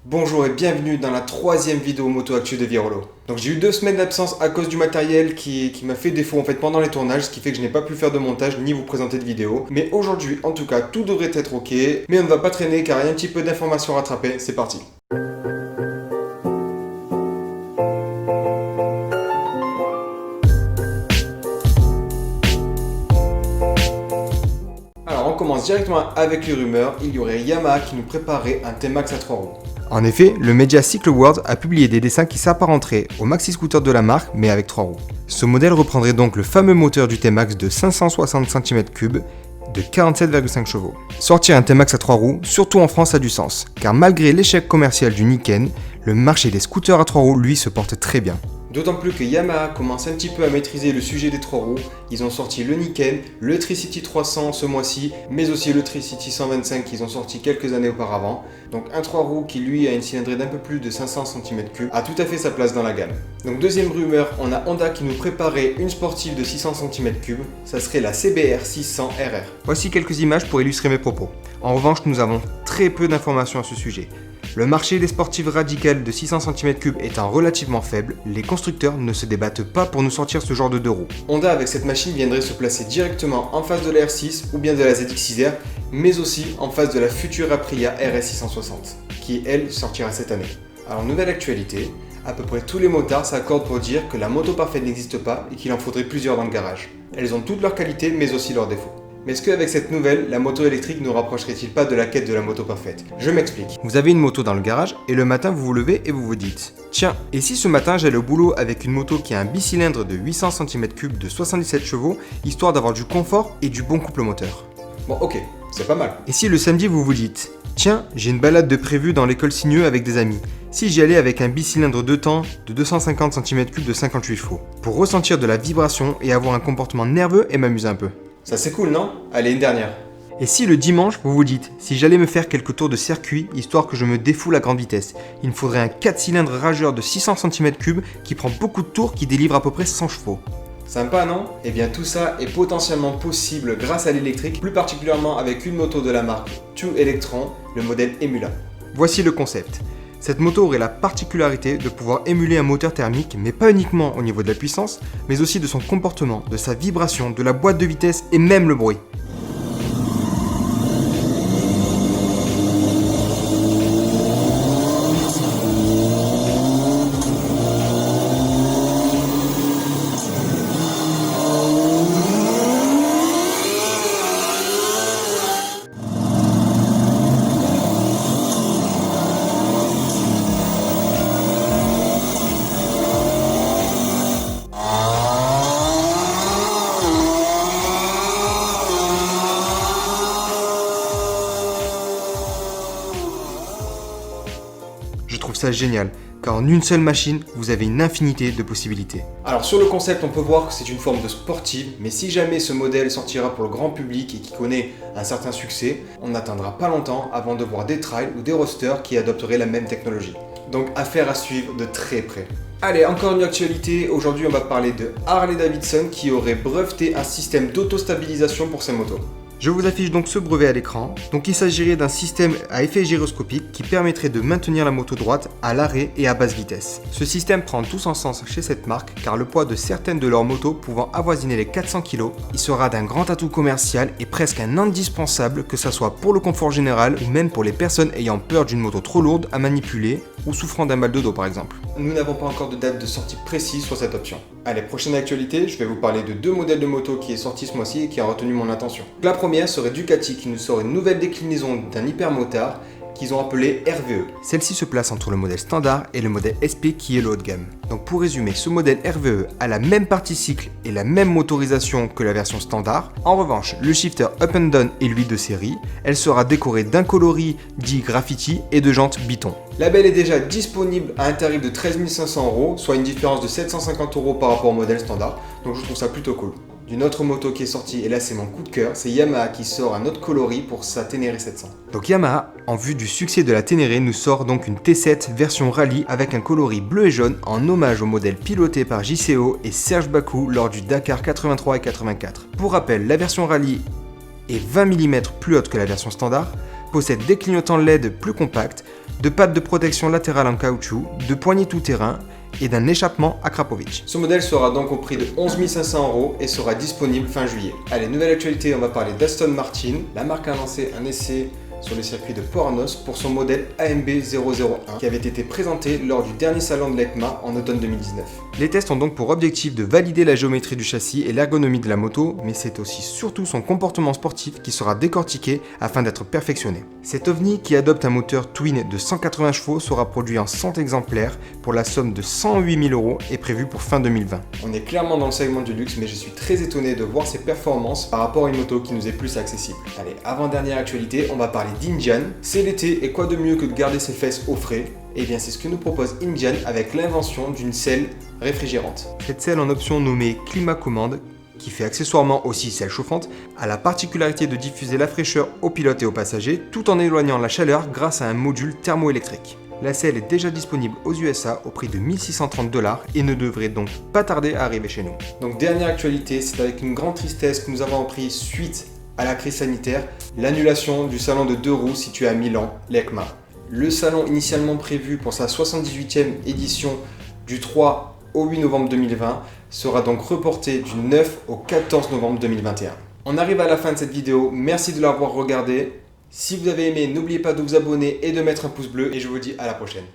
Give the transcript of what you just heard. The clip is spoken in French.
Bonjour et bienvenue dans la troisième vidéo moto actu de Virolo. Donc j'ai eu 2 semaines d'absence à cause du matériel qui m'a fait défaut en fait pendant les tournages, ce qui fait que je n'ai pas pu faire de montage ni vous présenter de vidéo. Mais aujourd'hui en tout cas tout devrait être ok, mais on ne va pas traîner car il y a un petit peu d'informations à rattraper, c'est parti. Alors on commence directement avec les rumeurs, il y aurait Yamaha qui nous préparait un T-Max à 3 roues. En effet, le média Cycle World a publié des dessins qui s'apparenteraient au maxi scooter de la marque, mais avec 3 roues. Ce modèle reprendrait donc le fameux moteur du T-Max de 560 cm3 de 47,5 chevaux. Sortir un T-Max à 3 roues, surtout en France, a du sens, car malgré l'échec commercial du Niken, le marché des scooters à 3 roues, lui, se porte très bien. D'autant plus que Yamaha commence un petit peu à maîtriser le sujet des 3 roues. Ils ont sorti le Niken, le Tricity 300 ce mois-ci, mais aussi le Tricity 125 qu'ils ont sorti quelques années auparavant. Donc un 3 roues qui lui a une cylindrée d'un peu plus de 500 cm3 a tout à fait sa place dans la gamme. Donc deuxième rumeur, on a Honda qui nous préparait une sportive de 600 cm3, ça serait la CBR 600 RR. Voici quelques images pour illustrer mes propos. En revanche, nous avons très peu d'informations à ce sujet. Le marché des sportives radicales de 600 cm3 étant relativement faible, les constructeurs ne se débattent pas pour nous sortir ce genre de 2 roues. Honda avec cette machine viendrait se placer directement en face de la R6 ou bien de la ZX6R, mais aussi en face de la future Aprilia RS660, qui elle sortira cette année. Alors nouvelle actualité, à peu près tous les motards s'accordent pour dire que la moto parfaite n'existe pas et qu'il en faudrait plusieurs dans le garage. Elles ont toutes leurs qualités mais aussi leurs défauts. Mais est-ce qu'avec cette nouvelle, la moto électrique nous rapprocherait-il pas de la quête de la moto parfaite? Je m'explique. Vous avez une moto dans le garage et le matin vous vous levez et vous vous dites: tiens, et si ce matin j'allais au boulot avec une moto qui a un bicylindre de 800 cm3 de 77 chevaux, histoire d'avoir du confort et du bon couple moteur? Bon ok, c'est pas mal. Et si le samedi vous vous dites: tiens, j'ai une balade de prévu dans l'école Signeux avec des amis. Si j'y allais avec un bicylindre 2 temps de 250 cm3 de 58 chevaux, pour ressentir de la vibration et avoir un comportement nerveux et m'amuser un peu. Ça c'est cool, non? Allez, une dernière. Et si le dimanche, vous vous dites, si j'allais me faire quelques tours de circuit, histoire que je me défoule à grande vitesse, il me faudrait un 4 cylindres rageur de 600 cm3 qui prend beaucoup de tours, qui délivre à peu près 100 chevaux. Sympa, non? Eh bien tout ça est potentiellement possible grâce à l'électrique, plus particulièrement avec une moto de la marque Two Electron, le modèle Emula. Voici le concept. Cette moto aurait la particularité de pouvoir émuler un moteur thermique, mais pas uniquement au niveau de la puissance, mais aussi de son comportement, de sa vibration, de la boîte de vitesse et même le bruit. Je trouve ça génial, car en une seule machine, vous avez une infinité de possibilités. Alors sur le concept, on peut voir que c'est une forme de sportive, mais si jamais ce modèle sortira pour le grand public et qui connaît un certain succès, on n'attendra pas longtemps avant de voir des trails ou des roadsters qui adopteraient la même technologie. Donc affaire à suivre de très près. Allez, encore une actualité, aujourd'hui on va parler de Harley-Davidson qui aurait breveté un système d'autostabilisation pour ses motos. Je vous affiche donc ce brevet à l'écran. Donc il s'agirait d'un système à effet gyroscopique qui permettrait de maintenir la moto droite à l'arrêt et à basse vitesse. Ce système prend tout son sens chez cette marque car le poids de certaines de leurs motos pouvant avoisiner les 400 kg, il sera d'un grand atout commercial et presque un indispensable que ce soit pour le confort général ou même pour les personnes ayant peur d'une moto trop lourde à manipuler ou souffrant d'un mal de dos par exemple. Nous n'avons pas encore de date de sortie précise sur cette option. Allez, prochaine actualité, je vais vous parler de 2 modèles de moto qui est sorti ce mois-ci et qui a retenu mon attention. La première serait Ducati qui nous sort une nouvelle déclinaison d'un hypermotard qu'ils ont appelé RVE. Celle-ci se place entre le modèle standard et le modèle SP qui est le haut de gamme. Donc pour résumer, ce modèle RVE a la même partie cycle et la même motorisation que la version standard. En revanche, le shifter up and down est lui de série. Elle sera décorée d'un coloris dit graffiti et de jantes Biton. La belle est déjà disponible à un tarif de 13 500 €, soit une différence de 750 € par rapport au modèle standard. Donc je trouve ça plutôt cool. D'une autre moto qui est sortie, et là c'est mon coup de cœur, c'est Yamaha qui sort un autre coloris pour sa Ténéré 700. Donc Yamaha, en vue du succès de la Ténéré, nous sort donc une T7 version rallye avec un coloris bleu et jaune en hommage au modèle piloté par JCO et Serge Bakou lors du Dakar 83 et 84. Pour rappel, la version rallye est 20 mm plus haute que la version standard, possède des clignotants LED plus compacts, de pattes de protection latérale en caoutchouc, de poignées tout-terrain et d'un échappement Akrapovic. Ce modèle sera donc au prix de 11 500 € et sera disponible fin juillet. Allez, nouvelle actualité, on va parler d'Aston Martin. La marque a lancé un essai sur le circuit de Pornos pour son modèle AMB 001 qui avait été présenté lors du dernier salon de l'EICMA en automne 2019. Les tests ont donc pour objectif de valider la géométrie du châssis et l'ergonomie de la moto, mais c'est aussi surtout son comportement sportif qui sera décortiqué afin d'être perfectionné. Cet ovni qui adopte un moteur twin de 180 chevaux sera produit en 100 exemplaires pour la somme de 108 000 € et prévu pour fin 2020. On est clairement dans le segment du luxe, mais je suis très étonné de voir ses performances par rapport à une moto qui nous est plus accessible. Allez, avant-dernière actualité, on va parler d'Indian. C'est l'été et quoi de mieux que de garder ses fesses au frais? Et bien c'est ce que nous propose Indian avec l'invention d'une selle réfrigérante. Cette selle en option nommée Climat Commande, qui fait accessoirement aussi selle chauffante, a la particularité de diffuser la fraîcheur aux pilotes et aux passagers tout en éloignant la chaleur grâce à un module thermoélectrique. La selle est déjà disponible aux USA au prix de 1 630 $ et ne devrait donc pas tarder à arriver chez nous. Donc dernière actualité, c'est avec une grande tristesse que nous avons appris suite à la crise sanitaire, l'annulation du salon de 2 roues situé à Milan, l'EICMA. Le salon initialement prévu pour sa 78e édition du 3 au 8 novembre 2020 sera donc reporté du 9 au 14 novembre 2021. On arrive à la fin de cette vidéo, merci de l'avoir regardée. Si vous avez aimé, n'oubliez pas de vous abonner et de mettre un pouce bleu et je vous dis à la prochaine.